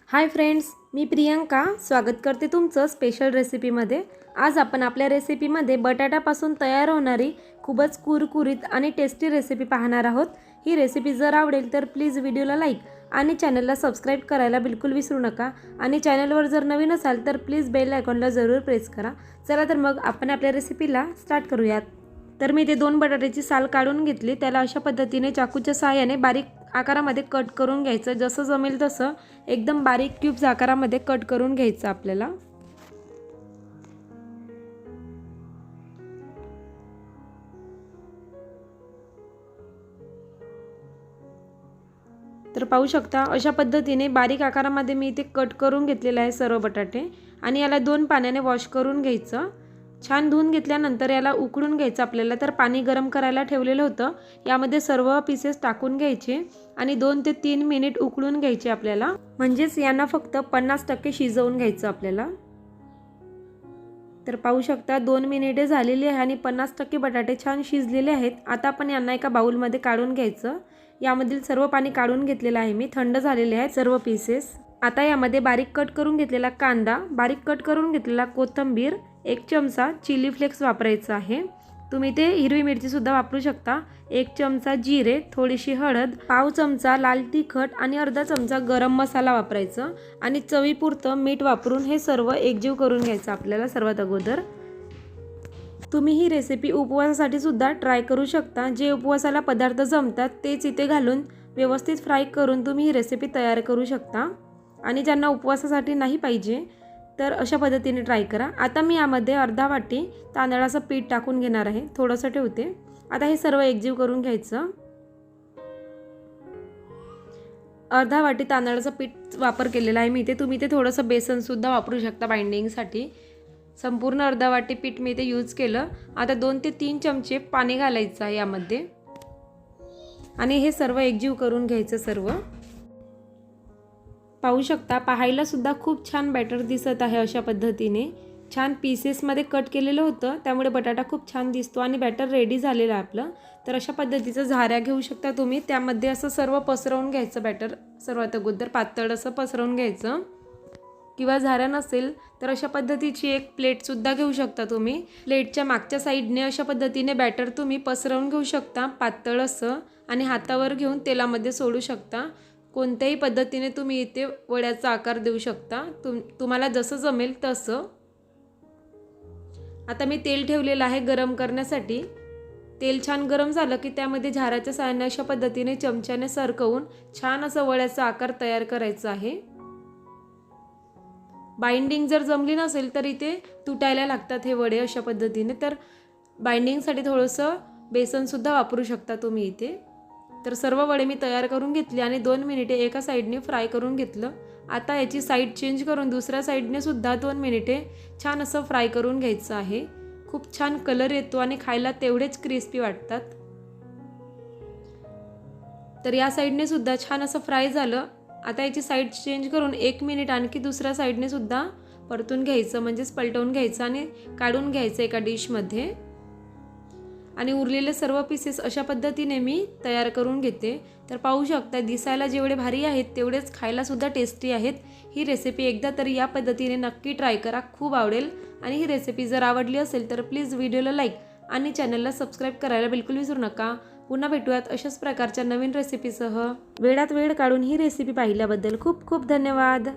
Hi friends, मी प्रियंका स्वागत करते तुमचं स्पेशल रेसिपीमध्ये। आज आपण आपल्या रेसिपीमध्ये बटाट्यापासून तयार होणारी खूपच कुरकुरीत आणि टेस्टी रेसिपी पाहणार आहोत। ही रेसिपी जर आवडेल तर प्लीज व्हिडिओला लाईक आणि चॅनलला सबस्क्राइब करायला बिलकुल विसरू नका। आणि चॅनलवर जर नवीन असाल तर प्लीज बेल आयकॉनला जरूर प्रेस करा। चला तर मग आपण आपल्या रेसिपीला स्टार्ट करूयात। तर मी ते 2 बटाट्याची साल काढून घेतली, त्याला अशा पद्धतीने चाकूच्या सहाय्याने बारीक आकारामध्ये कट करून घ्यायचं। जसं जमेल तसं एकदम बारीक क्यूब्स आकारामध्ये कट करून घ्यायचं आपल्याला। तर पाहू शकता अशा पद्धतीने बारीक आकारामध्ये मी इथे कट करून घेतलेले आहे सर्व बटाटे। आणि याला 2 पाण्याने वॉश करून घ्यायचं। छान धुवून घेतल्यानंतर याला उकळून घ्यायचं आपल्याला। तर पाणी गरम करायला ठेवलेलं होतं, यामध्ये सर्व पीसेस टाकून घ्यायचे आणि 2 ते 3 मिनिट उकळून घ्यायचे आपल्याला। म्हणजेच यांना फक्त 50% शिजवून घ्यायचं आपल्याला। तर पाहू शकता 2 मिनिटे झालेली आहे आणि 50% बटाटे छान शिजलेले आहेत। आता आपण यांना एका बाउलमध्ये काढून घ्यायचं। यामधील सर्व पाणी काढून घेतलेलं आहे मी, थंड झालेले आहेत सर्व पीसेस। आता यामध्ये बारीक कट करून घेतलेला कांदा, बारीक कट करून घेतलेला कोथिंबीर, 1 चमचा चिली फ्लेक्स वापरायचा आहे। तुम्ही ते हिरवी मिरची सुद्धा वापरू शकता। 1 चमचा जिरे, थोडीशी हळद, पाव चमचा लाल तिखट आणि अर्धा चमचा गरम मसाला वापरायचा। आणि चवीपुरतं मीठ वापरून हे सर्व एकजीव करून घ्यायचं आपल्याला सर्वात अगोदर। तुम्ही ही रेसिपी उपवासासाठी सुद्धा ट्राय करू शकता। जे उपवासाला पदार्थ जमतात तेच इथे घालून व्यवस्थित फ्राय करून तुम्ही ही रेसिपी तयार करू शकता। आणि ज्यांना उपवासासाठी नाही पाहिजे तर अशा पद्धतीने ट्राय करा। आता मी यामध्ये अर्धा वाटी तांदळाचं पीठ टाकून घेणार आहे, थोडंसं ठेवते। आता हे सर्व एकजीव करून घ्यायचं। अर्धा वाटी तांदळाचं पीठ वापर केलेला आहे मी इथे। तुम्ही ते थोडंसं बेसन सुद्धा वापरू शकता बाइंडिंगसाठी। संपूर्ण अर्धा वाटी पीठ मी इथे यूज केलं। आता 2 ते 3 चमचे पाणी घालायचं आहे यामध्ये आणि हे सर्व एकजीव करून घ्यायचं सर्व। पाहू शकता पाहायला सुद्धा खूप छान बॅटर दिसत आहे। अशा पद्धतीने छान पीसेसमध्ये कट केलेलं होतं, त्यामुळे बटाटा खूप छान दिसतो आणि बॅटर रेडी झालेलं आहे आपलं। तर अशा पद्धतीचं झाऱ्या घेऊ शकता तुम्ही, त्यामध्ये असं सर्व पसरवून घ्यायचं बॅटर। सर्वात अगोदर पातळ असं पसरवून घ्यायचं। किंवा झाऱ्या नसेल तर अशा पद्धतीची एक प्लेट सुद्धा घेऊ शकता तुम्ही। प्लेटच्या मागच्या साईडने अशा पद्धतीने बॅटर तुम्ही पसरवून घेऊ शकता पातळ असं, आणि हातावर घेऊन तेलामध्ये सोडू शकता। कोणत्याही पद्धतीने तुम्ही इथे वड्याचा आकार देऊ शकता, तुम्हाला जसं जमेल तसं। आता मी तेल ठेवलेलं आहे गरम करण्यासाठी। तेल छान गरम झालं की त्यामध्ये झाऱ्याच्या साहाय्याने अशा पद्धतीने चमच्याने सरकवून छान असं वड्याचा आकार तयार करायचा आहे। बाइंडिंग जर जमली नसेल तर इथे तुटायला लागतात हे वडे अशा पद्धतीने। तर बाइंडिंगसाठी थोडंसं बेसन सुद्धा वापरू शकता तुम्ही इथे। तर सर्व वडे मी तयार करून घेतले आणि 2 मिनिटे एका साईडने फ्राय करून घेतलं। आता याची साईड चेंज करून दुसऱ्या साईडने सुद्धा 2 मिनिटे छान असं फ्राय करून घ्यायचं आहे। खूप छान कलर येतो आणि खायला तेवढेच क्रिस्पी वाटतात। तर या साईडने सुद्धा छान असं फ्राय झालं। आता याची साईड चेंज करून 1 मिनिट आणखी दुसऱ्या साईडने सुद्धा परतून घ्यायचं, म्हणजेच पलटवून घ्यायचं आणि काढून घ्यायचं एका डिशमध्ये। आणि उरलेले सर्व पीसेस अशा पद्धतीने मी तयार करून घेते। तर पाहू शकता दिसायला जेवढे भारी आहेत तेवढेच खायला सुद्धा टेस्टी आहेत। ही रेसिपी एकदा तरी या पद्धतीने नक्की ट्राय करा, खूप आवडेल। आणि ही रेसिपी जर आवडली असेल तर प्लीज व्हिडिओला लाईक आणि चॅनलला सबस्क्राइब करायला बिलकुल विसरू नका। पुन्हा भेटूयात अशाच प्रकारच्या नवीन रेसिपीसह। वेळात वेळ काढून ही रेसिपी पाहिल्याबद्दल खूप खूप धन्यवाद।